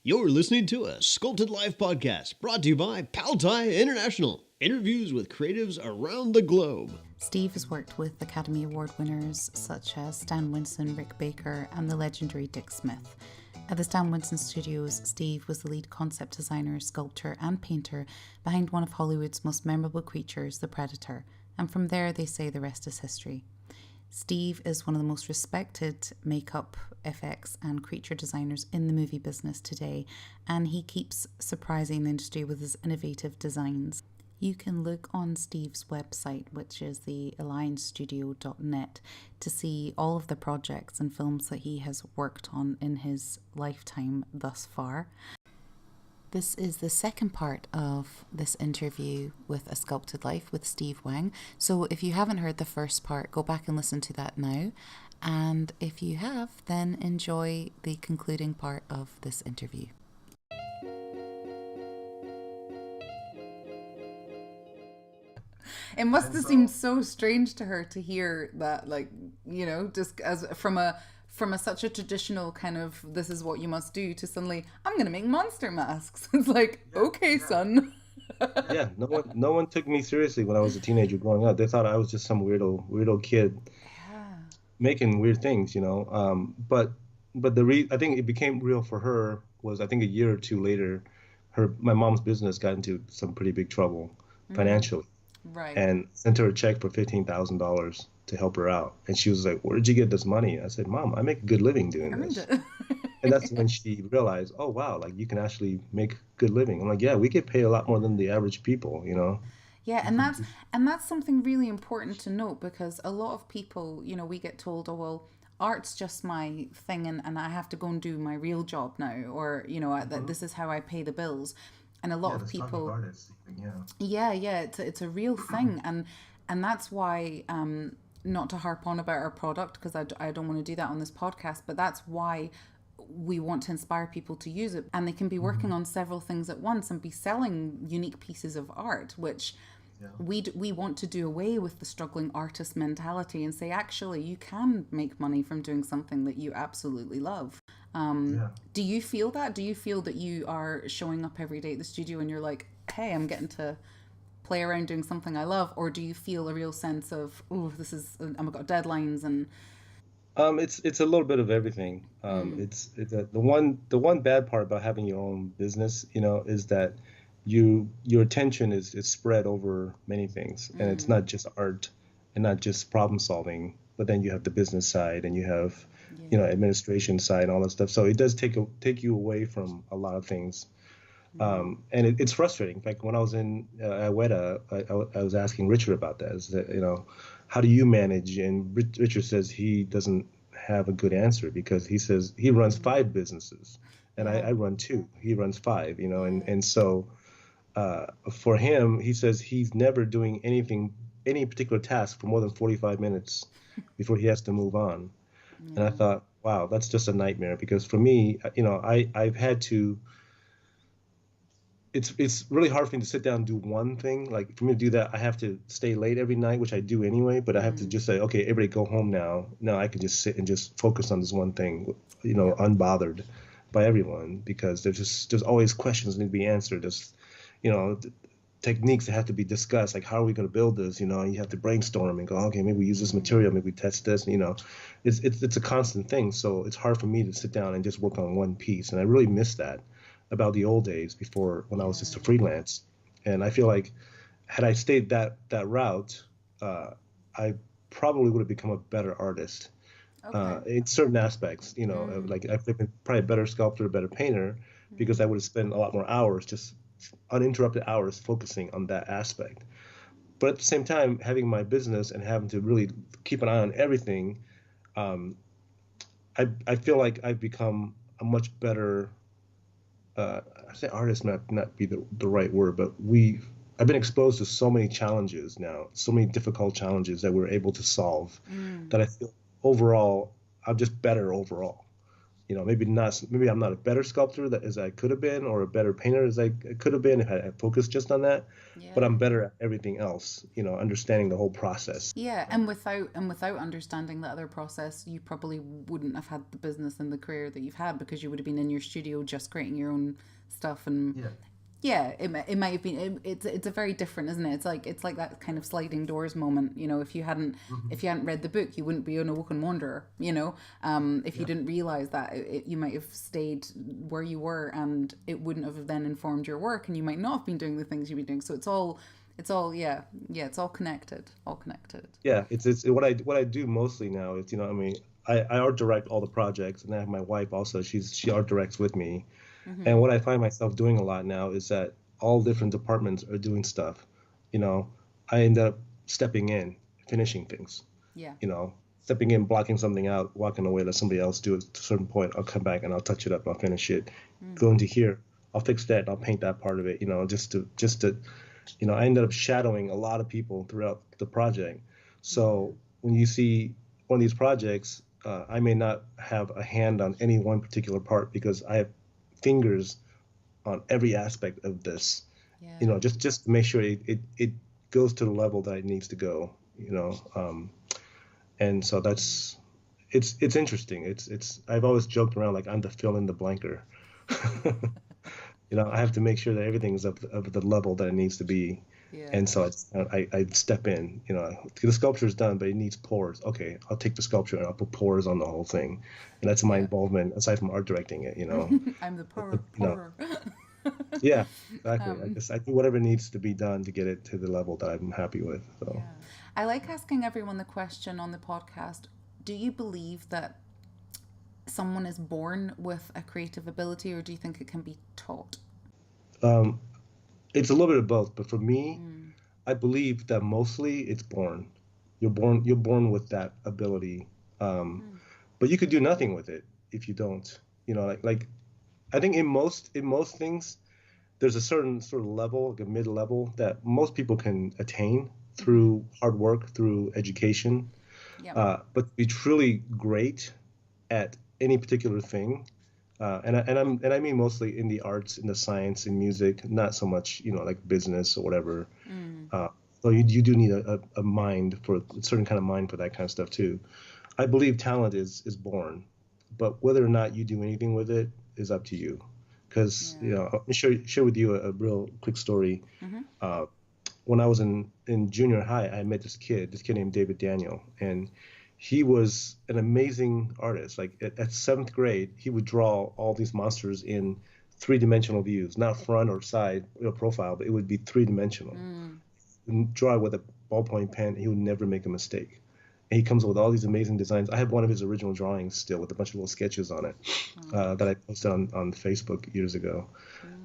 You're listening to a Sculpted Life podcast brought to you by Tiya International. Interviews with creatives around the globe. Steve has worked with Academy Award winners such as Stan Winston, Rick Baker, and the legendary Dick Smith. At the Stan Winston Studios, Steve was the lead concept designer, sculptor, and painter behind one of Hollywood's most memorable creatures, the Predator. And from there, they say the rest is history. Steve is one of the most respected makeup, FX, and creature designers in the movie business today, and he keeps surprising the industry with his innovative designs. You can look on Steve's website, which is the alliancestudio.net, to see all of the projects and films that he has worked on in his lifetime thus far. This is the second part of this interview with A Sculpted Life with Steve Wang. So if you haven't heard the first part, go back and listen to that now. And if you have, then enjoy the concluding part of this interview. It must have seemed so strange to her to hear that, like, you know, just as from such a traditional kind of this is what you must do to suddenly I'm gonna make monster masks. It's like, okay, son. Yeah, no one took me seriously when I was a teenager growing up. They thought I was just some weirdo kid making weird things, you know. But I think it became real for her was I think a year or two later, my mom's business got into some pretty big trouble financially. Right. And sent her a check for $15,000 to help her out. And she was like, "Where did you get this money?" I said, "Mom, I make a good living doing this." And that's when she realized, oh, wow, like you can actually make good living. I'm like, yeah, we get paid a lot more than the average people, you know? Yeah, and that's something really important to note, because a lot of people, you know, we get told, oh, well, art's just my thing and I have to go and do my real job now, or, you know, this is how I pay the bills. And a lot of people, artists, it's a real thing, and that's why, not to harp on about our product, because I don't want to do that on this podcast, but that's why we want to inspire people to use it, and they can be working on several things at once and be selling unique pieces of art, which we want to do away with the struggling artist mentality and say, actually, you can make money from doing something that you absolutely love. Do you feel that? Do you feel that you are showing up every day at the studio and you're like, hey, I'm getting to play around doing something I love? Or do you feel a real sense of, oh, I've got deadlines and... It's a little bit of everything. It's the one bad part about having your own business, you know, is that your attention is spread over many things, and it's not just art and not just problem solving, but then you have the business side and you have you know, administration side and all that stuff. So it does take you away from a lot of things. And it's frustrating. In fact, when I was in Weta, I was asking Richard about that. Is that, you know, how do you manage? And Richard says he doesn't have a good answer, because he says he runs 5 businesses, and I run 2. He runs 5, you know, and so for him, he says he's never doing any particular task for more than 45 minutes before he has to move on. And I thought, wow, that's just a nightmare, because for me, you know, I've had to. It's really hard for me to sit down and do one thing. Like, for me to do that, I have to stay late every night, which I do anyway. But I have to just say, okay, everybody go home now. Now I can just sit and just focus on this one thing, you know, unbothered by everyone, because there's always questions that need to be answered. There's, you know, techniques that have to be discussed, like how are we going to build this, you know, and you have to brainstorm and go, okay, maybe we use this material, maybe we test this, you know, it's a constant thing. So it's hard for me to sit down and just work on one piece. And I really miss that about the old days before, when I was just a freelance. And I feel like had I stayed that route, I probably would have become a better artist in certain aspects, you know, like I've been probably a better sculptor, a better painter, because I would have spent a lot more hours, just uninterrupted hours, focusing on that aspect. But at the same time, having my business and having to really keep an eye on everything, I feel like I've become a much better, I say artist not be the right word, but I've been exposed to so many challenges now, so many difficult challenges that we're able to solve, that I feel overall I'm just better overall. maybe I'm not a better sculptor as I could have been, or a better painter as I could have been if I had focused just on that. But I'm better at everything else, understanding the whole process. Yeah, and without understanding that other process, you probably wouldn't have had the business and the career that you've had, because you would have been in your studio just creating your own stuff. And it might have been, it's a very different, isn't it? It's like that kind of sliding doors moment. If you hadn't read the book, you wouldn't be an Awoken Wanderer. If you didn't realize that, you might have stayed where you were, and it wouldn't have then informed your work, and you might not have been doing the things you've been doing. So it's all it's all connected. Yeah, it's what I do mostly now is, I art direct all the projects, and I have my wife also. She art directs with me. And what I find myself doing a lot now is that all different departments are doing stuff. I end up stepping in, finishing things. Yeah. Stepping in, blocking something out, walking away, let somebody else do it to a certain point. I'll come back and I'll touch it up, I'll finish it. Going to here, I'll fix that, I'll paint that part of it, just to I ended up shadowing a lot of people throughout the project. So when you see one of these projects, I may not have a hand on any one particular part because I have fingers on every aspect of this. Just to make sure it goes to the level that it needs to go. And so it's interesting. I've always joked around like I'm the fill in the blanker. I have to make sure that everything's of the level that it needs to be. Yeah. And so I step in, the sculpture's done, but it needs pours. Okay, I'll take the sculpture and I'll put pours on the whole thing. And that's my involvement, aside from art directing it, I'm the pourer. Yeah, exactly. I do whatever needs to be done to get it to the level that I'm happy with. So Yeah. I like asking everyone the question on the podcast: do you believe that someone is born with a creative ability, or do you think it can be taught? It's a little bit of both, but for me, I believe that mostly it's born. You're born with that ability, but you could do nothing with it if you don't. Like I think in most things, there's a certain sort of level, like a mid-level, that most people can attain through hard work, through education. Yeah. But to be truly great at any particular thing, and I mean mostly in the arts, in the science, in music, not so much like business or whatever. So you do need a mind, for a certain kind of mind for that kind of stuff too. I believe talent is born, but whether or not you do anything with it is up to you. Because I'll share with you a real quick story. When I was in junior high, I met this kid named David Daniel, and he was an amazing artist. Like at seventh grade, he would draw all these monsters in three-dimensional views, not front or side profile, but it would be three-dimensional. And draw it with a ballpoint pen, he would never make a mistake. And he comes up with all these amazing designs. I have one of his original drawings still with a bunch of little sketches on it that I posted on Facebook years ago.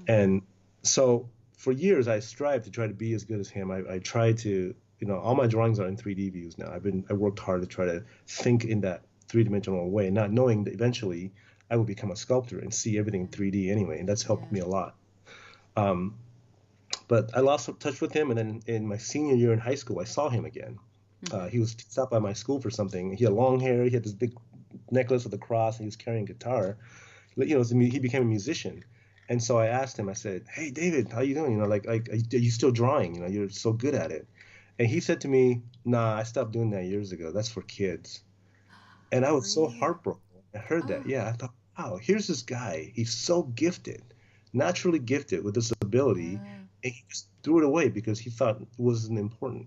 And so for years, I strived to try to be as good as him. I tried to, all my drawings are in 3D views now. I worked hard to try to think in that three-dimensional way, not knowing that eventually I would become a sculptor and see everything in 3D anyway, and that's helped me a lot. But I lost touch with him, and then in my senior year in high school, I saw him again. He stopped by my school for something. He had long hair. He had this big necklace with a cross, and he was carrying a guitar. He became a musician. And so I asked him, I said, "Hey, David, how you doing? Are you still drawing? You're so good at it." And he said to me, "Nah, I stopped doing that years ago. That's for kids." And I was so heartbroken. I heard that. Yeah, I thought, wow, here's this guy. He's so gifted, naturally gifted with this ability, and he just threw it away because he thought it wasn't important.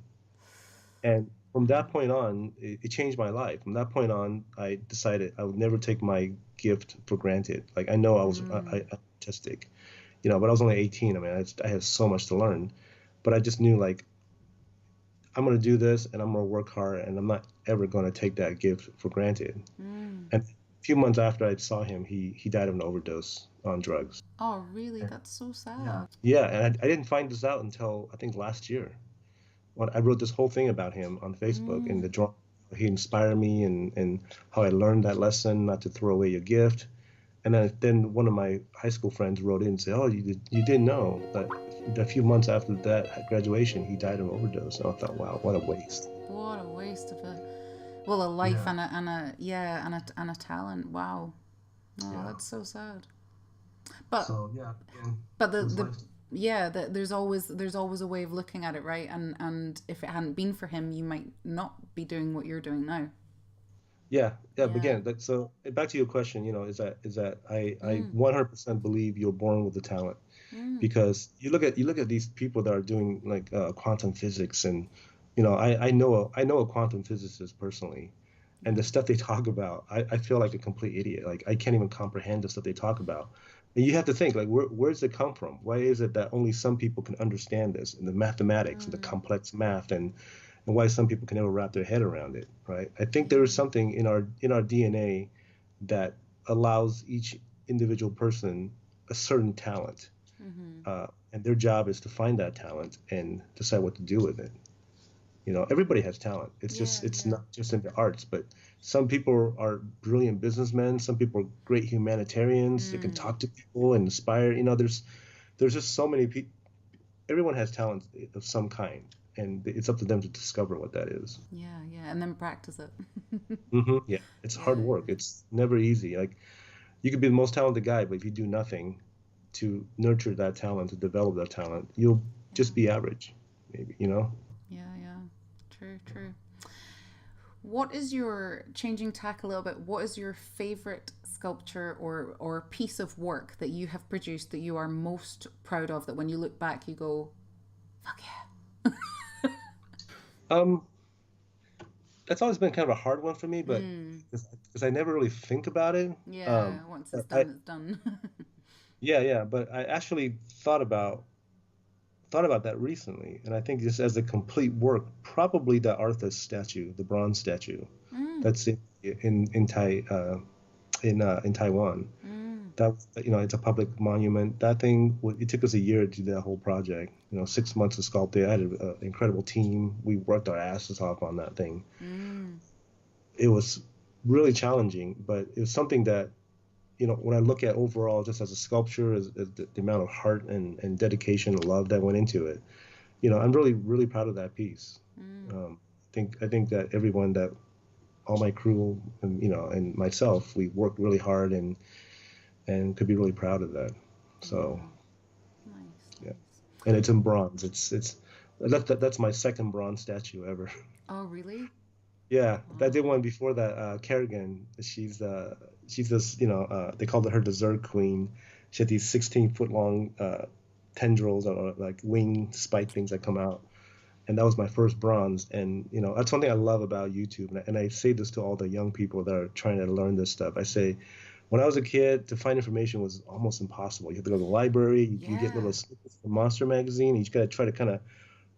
And from that point on, it changed my life. From that point on, I decided I would never take my gift for granted. Like I know I was artistic, but I was only 18. I mean, I had so much to learn, but I just knew like I'm gonna do this and I'm gonna work hard and I'm not ever gonna take that gift for granted. And a few months after I saw him, he died of an overdose on drugs. Oh, really? That's so sad. Yeah, and I didn't find this out until I think last year. When I wrote this whole thing about him on Facebook, and the drawing, he inspired me, and how I learned that lesson not to throw away your gift. And then one of my high school friends wrote in and said, "Oh, you didn't know that a few months after that graduation, he died of overdose." And I thought, wow, what a waste. What a waste of a life and a talent. Wow. Oh, that's so sad. But So yeah, again, but it was life. there's always a way of looking at it, right? And if it hadn't been for him, you might not be doing what you're doing now. Yeah. But Yeah. again, so back to your question, is that I Mm. 100% believe you're born with the talent Mm. because you look at these people that are doing like quantum physics and I know a quantum physicist personally, and the Yeah. stuff they talk about, I feel like a complete idiot. Like I can't even comprehend the stuff they talk about. And you have to think like where's it come from? Why is it that only some people can understand this and the mathematics and the Mm. complex math and why some people can never wrap their head around it, right? I think there is Yeah. something in our DNA that allows each individual person a certain talent, Mm-hmm. and their job is to find that talent and decide what to do with it. Everybody has talent. It's Yeah. just it's Yeah. not just in the arts, but some people are brilliant businessmen. Some people are great humanitarians. They can Mm. talk to people and inspire. There's just so many people. Everyone has talent of some kind, and it's up to them to discover what that is. Yeah. Yeah. And then practice it. Yeah, it's hard Yeah. work. It's never easy. Like you could be the most talented guy, but if you do nothing to nurture that talent, to develop that talent, you'll Yeah. just be average, maybe. Yeah. Yeah. True. True. What is your changing tack a little bit? What is your favorite sculpture or piece of work that you have produced that you are most proud of? That when you look back, you go, "Fuck yeah." Um, that's always been kind of a hard one for me, but Mm. because I never really think about it. Yeah. Once it's But done, it's done. yeah, but I actually thought about that recently, and I think just as a complete work, probably the Arthur statue, the bronze statue, Mm. that's in Taiwan. Mm. That it's a public monument. That thing, it took us a year to do that whole project. 6 months to sculpt it. I had an incredible team. We worked our asses off on that thing. Mm. It was really challenging, but it was something that when I look at overall, just as a sculpture, as the amount of heart and dedication and love that went into it, I'm really, really proud of that piece. Mm. I think that everyone that all my crew and myself, we worked really hard and could be really proud of that. So Yeah. Nice. yeah, Nice. and it's in bronze. That's my second bronze statue ever. Oh, really? Yeah, I did Wow. one before that. Kerrigan, she's this, they called her the Zerg Queen. She had these 16-foot long tendrils or like wing spike things that come out, and that was my first bronze. And that's one thing I love about YouTube, and I say this to all the young people that are trying to learn this stuff. I say, when I was a kid, to find information was almost impossible. You had to go to the library. You get little Yeah. snippets from Monster Magazine, and you just got to try to kind of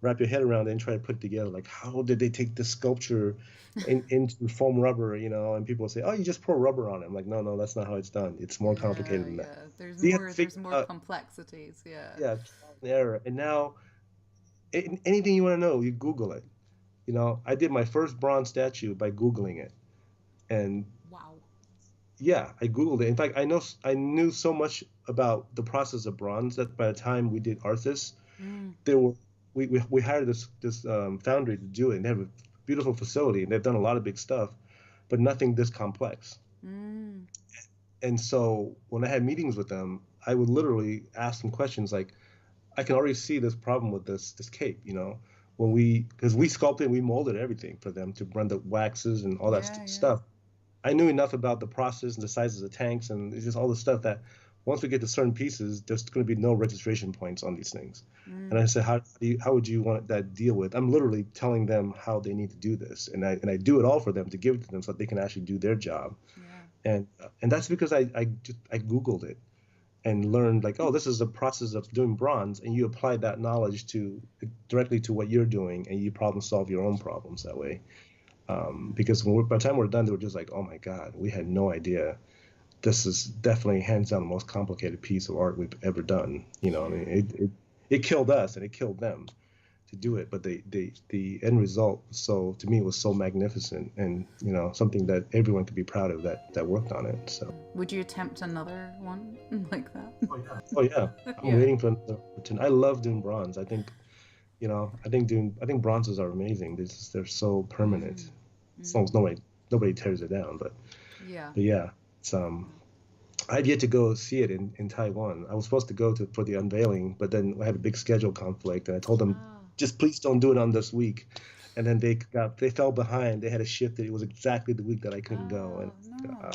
wrap your head around it and try to put it together. Like, how did they take this sculpture into foam rubber? And people say, "Oh, you just pour rubber on it." I'm like, no, no, that's not how it's done. It's more Yeah. complicated than that. Yeah. There's So you have to more. figure There's more out, complexities. Yeah. yeah, trial and error. And now, anything you want to know, you Google it. I did my first bronze statue by Googling it, and Wow. yeah, I Googled it. In fact, I knew so much about the process of bronze that by the time we did Arthas, Mm. there were we hired this foundry to do it, and they have a beautiful facility, and they've done a lot of big stuff, but nothing this complex. Mm. And so when I had meetings with them, I would literally ask them questions like, I can already see this problem with this cape, because we sculpted, we molded everything for them to run the waxes and all that Yeah. Yeah. stuff. I knew enough about the process and the sizes of tanks and it's just all the stuff that once we get to certain pieces, there's going to be no registration points on these things. And I Mm. said, how would you want that deal with? I'm literally telling them how they need to do this, and I do it all for them to give it to them so that they can actually do their job. Yeah. And that's because I Googled it and learned like, oh, this is the process of doing bronze, and you apply that knowledge to directly to what you're doing, and you problem solve your own problems that way. Because by the time we're done, they were just like, oh my God, we had no idea. This is definitely hands down the most complicated piece of art we've ever done. I mean, Yeah. it killed us and it killed them to do it, but the end result, so to me, was so magnificent and something that everyone could be proud of that worked on it. So. Would you attempt another one like that? Oh yeah, I'm Yeah. waiting for another opportunity. I love doing bronze. I think bronzes are amazing. They're so permanent. Mm. As long Mm. as nobody tears it down. But Yeah. but yeah, it's Yeah. I've yet to go see it in Taiwan. I was supposed to go for the unveiling, but then I had a big schedule conflict, and I told them, Oh, just please don't do it on this week. And then they fell behind. They had to shift it. It was exactly the week that I couldn't go, and oh no.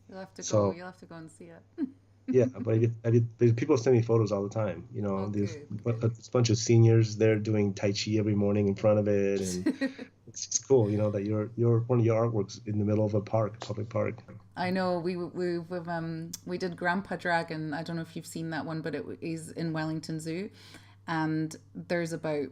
You'll have to go. so You'll have to go and see it. yeah. But people send me photos all the time. Oh, There's good, a bunch of seniors there doing Tai Chi every morning in front of it, and good. it's just cool, that your one of your artworks in the middle of a public park. I know we did Grandpa Dragon. I don't know if you've seen that one, but it is in Wellington Zoo, and there's about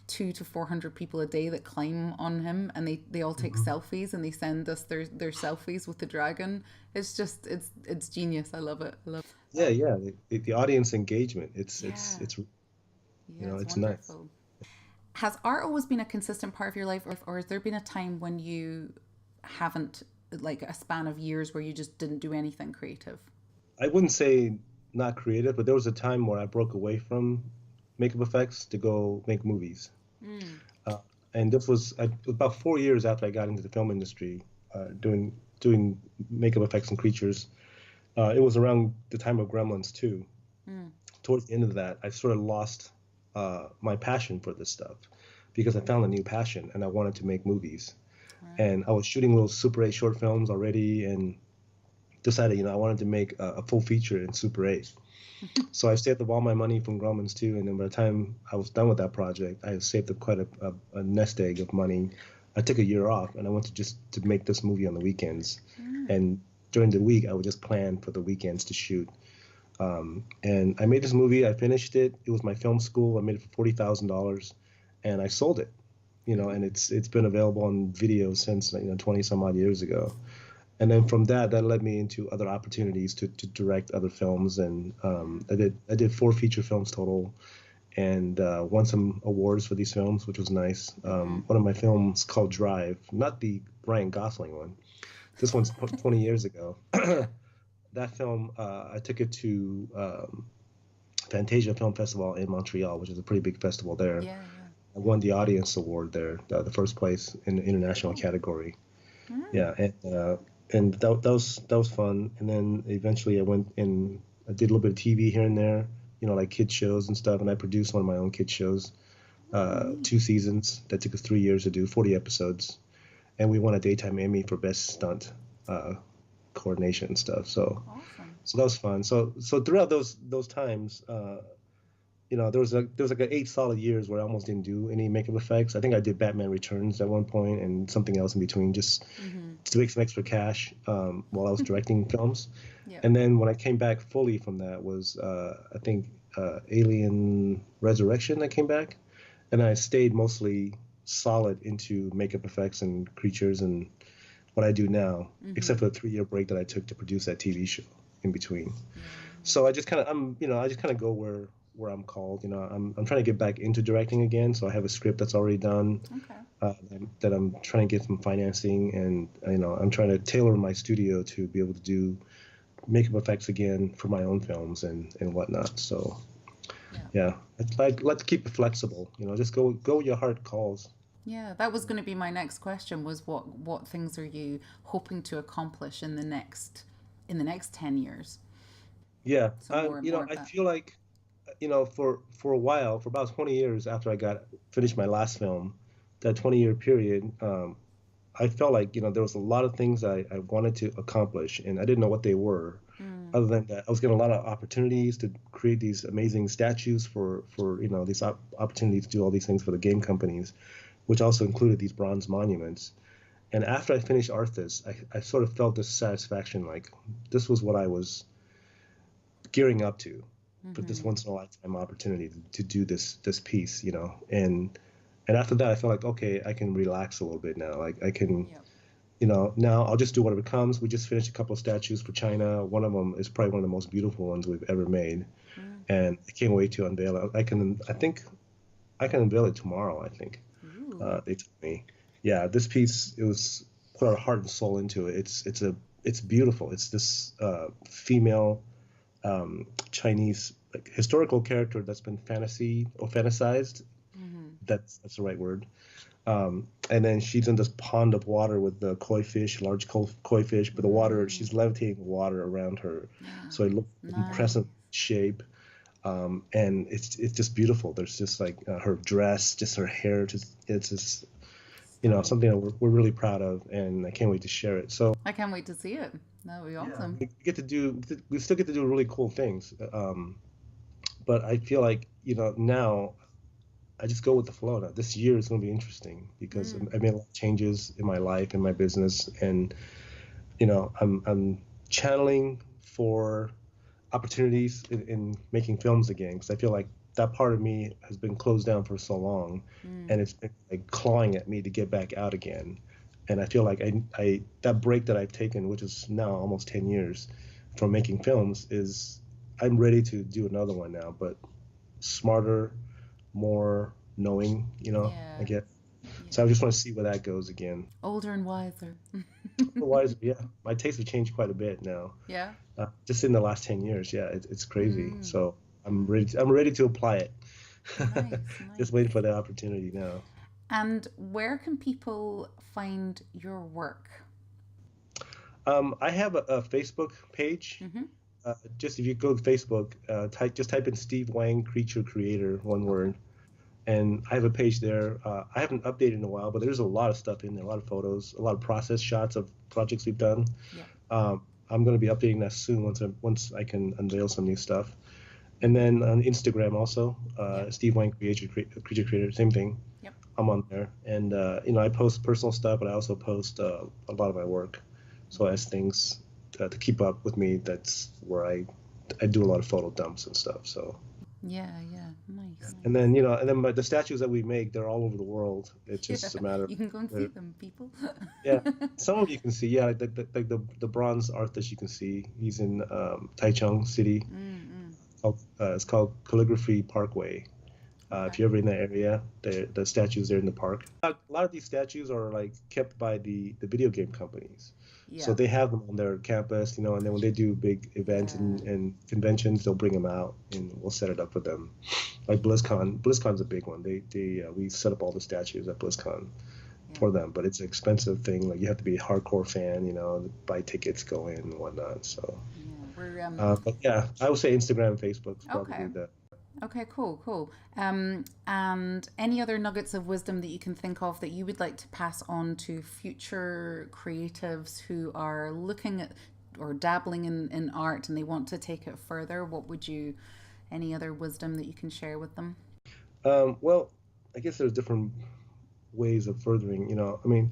200 to 400 people a day that climb on him, and they all take selfies, and they send us their selfies with the dragon. It's just it's genius. I love it. I love. Yeah, yeah. The audience engagement. Yeah, yeah, it's it's nice. wonderful. Has art always been a consistent part of your life, or has there been a time when you haven't, like a span of years where you just didn't do anything creative? I wouldn't say not creative, but there was a time where I broke away from makeup effects to go make movies. Mm. Uh, and about 4 years after I got into the film industry, doing makeup effects and creatures. It was around the time of Gremlins too. Mm. Towards the end of that, I sort of lost my passion for this stuff because I found a new passion and I wanted to make movies. Right. And I was shooting little Super 8 short films already and decided, I wanted to make a full feature in Super 8. So I saved up all my money from Gremlins too, and then by the time I was done with that project, I had saved up quite a nest egg of money. I took a year off, and I went to make this movie on the weekends. Mm. And during the week, I would just plan for the weekends to shoot. And I made this movie. I finished it. It was my film school. I made it for $40,000, and I sold it. And it's been available on video since 20 some odd years ago. And then from that led me into other opportunities to direct other films, and I did 4 feature films total, and won some awards for these films, which was nice. One of my films called Drive, not the Ryan Gosling one. This one's 20 years ago. That film, I took it to Fantasia Film Festival in Montreal, which is a pretty big festival there. Yeah, yeah. I won the audience award there, the first place in the international Oh. category. Mm. Yeah, and that was fun. And then eventually I went and I did a little bit of TV here and there, like kid shows and stuff. And I produced one of my own kid shows, 2 seasons that took us 3 years to do, 40 episodes, and we won a daytime Emmy for best stunt coordination and stuff. So Awesome. that was fun. So throughout those times, there was like 8 solid years where I almost didn't do any makeup effects. I think I did Batman Returns at one point and something else in between, just to make some extra cash while I was directing films. Yeah. And then when I came back fully from that was I think Alien Resurrection. I came back, and I stayed mostly solid into makeup effects and creatures and what I do now, except for the 3-year break that I took to produce that TV show in between. So I just kind of go where I'm called. I'm trying to get back into directing again. So I have a script that's already done. Okay. That I'm trying to get some financing, and I'm trying to tailor my studio to be able to do makeup effects again for my own films and whatnot. So yeah, I'd like to keep it flexible. Just go where your heart calls. Yeah, that was going to be my next question, was what things are you hoping to accomplish in the next 10 years? Yeah, So more and more of I that. feel like for a while, for about 20 years after I finished my last film, that 20-year period, I felt like there was a lot of things I wanted to accomplish, and I didn't know what they were. Other than that, I was getting a lot of opportunities to create these amazing statues for these opportunities to do all these things for the game companies, which also included these bronze monuments. And after I finished Arthas, I sort of felt this satisfaction, like this was what I was gearing up to, for this once in a lifetime opportunity to do this piece, and after that I felt like, okay, I can relax a little bit now. Like I can, now I'll just do whatever comes. We just finished a couple of statues for China. One of them is probably one of the most beautiful ones we've ever made, and I can't wait to unveil it. I think I can unveil it tomorrow. I think Ooh. they told me. Yeah, this piece, it was put our heart and soul into it. It's beautiful. It's this female Chinese, like, historical character that's been fantasized. That's the right word. And then she's in this pond of water with the koi fish, large koi fish, but the water, she's levitating the water around her. So it looks Nice. impressive shape. And it's just beautiful. There's just like her dress, just her hair, it's just, something that we're really proud of, and I can't wait to share it. So I can't wait to see it. That would be awesome. we still get to do really cool things. But I feel like, now I just go with the flow now. This year is going to be interesting because I made a lot of changes in my life, in my business, and I'm channeling for opportunities in making films again, because I feel like that part of me has been closed down for so long, and it's been like clawing at me to get back out again. And I feel like I that break that I've taken, which is now almost 10 years from making films, is I'm ready to do another one now, but smarter, more knowing, I Yeah. get. So I just want to see where that goes again. Older and wiser. Otherwise, yeah, my tastes have changed quite a bit now. Yeah. Just in the last 10 years, yeah, it's crazy. Mm. So I'm ready to apply it. Nice, Just nice. waiting for the opportunity now. And where can people find your work? I have a Facebook page. Mm-hmm. Just if you go to Facebook, type in Steve Wang, creature creator, one Okay. word, and I have a page there. I haven't updated in a while, but there's a lot of stuff in there, a lot of photos, a lot of process shots of projects we've done. Yeah. I'm going to be updating that soon once I can unveil some new stuff. And then on Instagram also, Yep. Steve Wang, creature creator, same thing. Yep. I'm on there, and I post personal stuff, but I also post a lot of my work. So as things to keep up with me, that's where I do a lot of photo dumps and stuff. So. Yeah, yeah. Nice, And nice. then, the statues that we make, they're all over the world. It's Yeah. just a matter of, You can go and see them, people. yeah. Some of you can see, yeah, like the bronze art you can see. He's in Taichung City. Mm-mm. It's called Calligraphy Parkway. If Okay. you're ever in that area, the statues there in the park. A lot of these statues are like kept by the video game companies. So Yeah. they have them on their campus, and then when they do big events Yeah. and conventions, they'll bring them out and we'll set it up for them. Like BlizzCon. BlizzCon's a big one. We set up all the statues at BlizzCon Yeah. for them, but it's an expensive thing. Like you have to be a hardcore fan, buy tickets, go in and whatnot. So, Yeah. We're but yeah, I would say Instagram and Facebook is okay. probably the. Okay, cool, cool. And any other nuggets of wisdom that you can think of that you would like to pass on to future creatives who are looking at or dabbling in art and they want to take it further? Any other wisdom that you can share with them? Well, I guess there's different ways of furthering. I mean,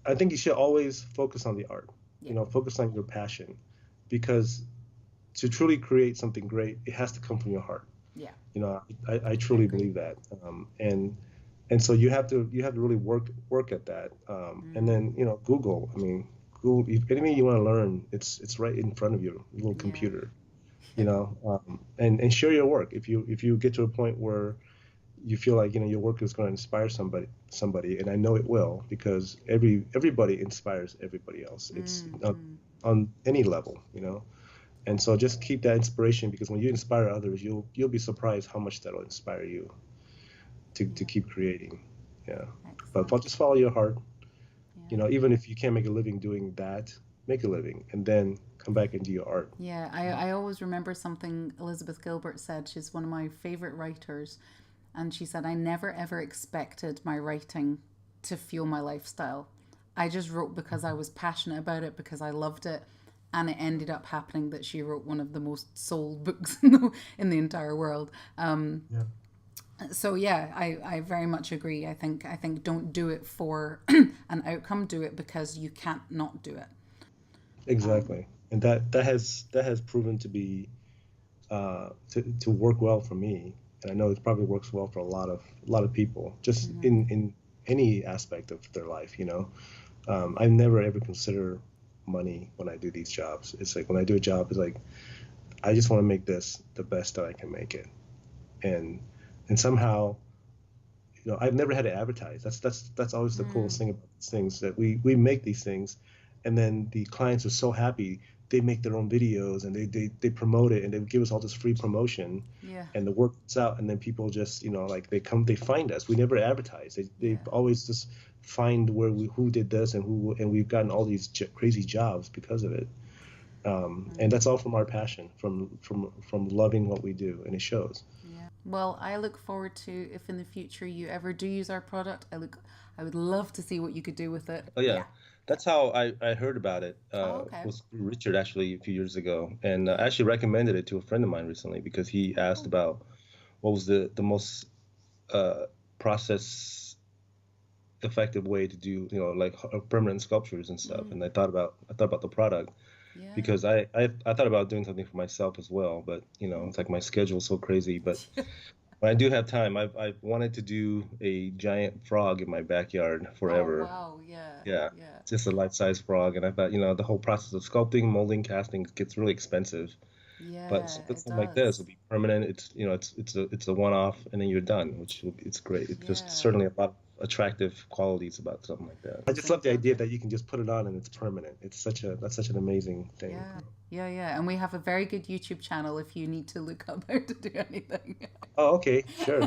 I think you should always focus on the art. Yeah, Focus on your passion, because to truly create something great, it has to come from your heart. yeah, I I truly agree. believe that, and so you have to really work at that, and Mm, then Google. I mean, Google, if anything you want to learn, it's right in front of you, little yeah, computer. And share your work. If you get to a point where you feel like your work is going to inspire somebody, and I know it will, because everybody inspires everybody else. It's mm, mm, on any level. And so just keep that inspiration, because when you inspire others, you'll be surprised how much that'll inspire you to yeah, keep creating. Yeah. But excellent. just follow your heart. Yeah. Even if you can't make a living doing that, make a living and then come back and do your art. Yeah, I always remember something Elizabeth Gilbert said. She's one of my favorite writers. And she said, I never ever expected my writing to fuel my lifestyle. I just wrote because I was passionate about it, because I loved it. And it ended up happening that she wrote one of the most sold books in the entire world. Yeah. So yeah, I very much agree. I think don't do it for an outcome. Do it because you can't not do it. Exactly. And that has proven to be to work well for me. And I know it probably works well for a lot of people, just in any aspect of their life. I never ever consider money when I do these jobs. It's like when I do a job, it's like I just want to make this the best that I can make it. And somehow, I've never had to advertise. That's always the coolest thing about these things, that we make these things, and then the clients are so happy they make their own videos and they promote it and they give us all this free promotion. Yeah. And the work's out, and then people just, like they find us. We never advertise. They always just find who did this and we've gotten all these crazy jobs because of it. And that's all from our passion, from loving what we do, and it shows. Yeah. Well, I look forward to if in the future you ever do use our product. I would love to see what you could do with it. Oh yeah. That's how I heard about it. Okay. Was through Richard actually a few years ago, and I actually recommended it to a friend of mine recently because he asked about what was the most process effective way to do like permanent sculptures and stuff. And I thought about the product because I thought about doing something for myself as well, but it's like my schedule's so crazy. But when I do have time, I've wanted to do a giant frog in my backyard forever. Oh, wow, yeah. Yeah. Just a life-size frog, and I thought the whole process of sculpting, molding, casting gets really expensive. Yeah, but something like this will be permanent. It's a one-off, and then you're done, it's great. It's just certainly a lot of attractive qualities about something like that. I just love the idea that you can just put it on and it's permanent. That's such an amazing thing. Yeah. And we have a very good YouTube channel if you need to look up how to do anything. Oh, okay, sure.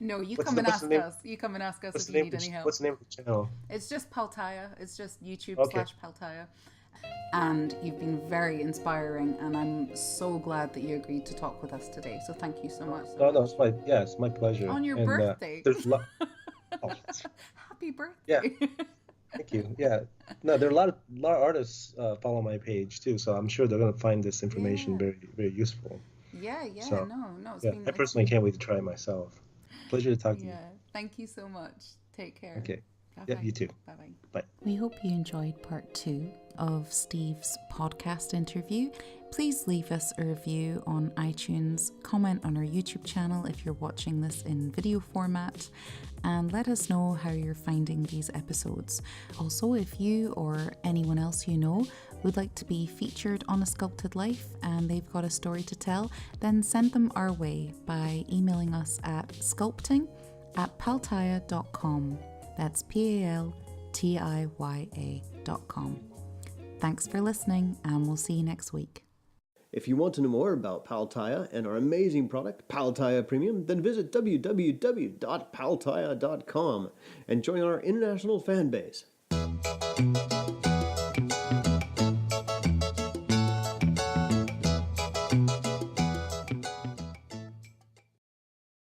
No, you come and ask us. You come and ask us if you need any help. What's the name of the channel? It's just Tiya. It's just YouTube/Tiya. And you've been very inspiring, and I'm so glad that you agreed to talk with us today. So thank you so much. No, it's my pleasure. On your birthday. There's Happy birthday. Yeah. Thank you. Yeah. No, there are a lot of artists follow my page too, so I'm sure they're going to find this information very, very useful. Yeah. So, no. I personally can't wait to try it myself. Pleasure to talk to you. Yeah. Thank you so much. Take care. Okay. Bye-bye. Yeah, you too. Bye-bye. Bye. We hope you enjoyed part 2 of Steve's podcast interview. Please leave us a review on iTunes, comment on our YouTube channel if you're watching this in video format, and let us know how you're finding these episodes. Also, if you or anyone else you know would like to be featured on A Sculpted Life and they've got a story to tell, then send them our way by emailing us at sculpting@paltiya.com. That's PALTIYA.com. Thanks for listening, and we'll see you next week. If you want to know more about Tiya and our amazing product, Tiya Premium, then visit www.paltiya.com and join our international fan base.